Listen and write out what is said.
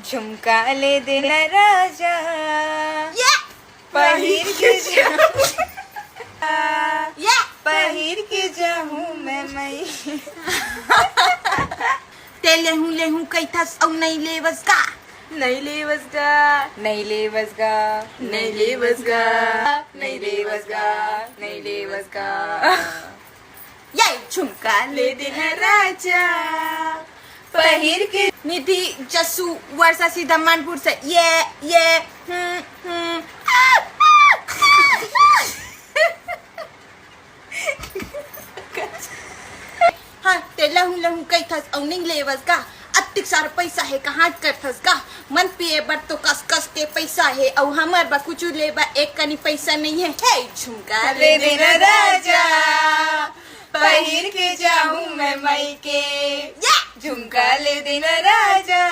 झुमका ले देना राजा पहिर के पहिर के जाऊं मैं ते लेहूं कैथस औ नहीं लेवस का नहीं लेवसगा नहीं लेवसगा नहीं लेवसगा नहीं लेवसगा नहीं लेवसगा ये झुमका ले देना राजा पहिर के निधि जसू वर्षा सीधा मानपुर से ये हाँ ते लहू कैथस औ नहीं लेवस का अतिक सारा पैसा है कहाँ करथस का मन पिए बर तो कस के पैसा है और हमार बा कुछ लेबा एक कनी पैसा नहीं है हे झुमका ले देना राजा पहिर के जाऊं मैं मई के झुमका ले देना राजा।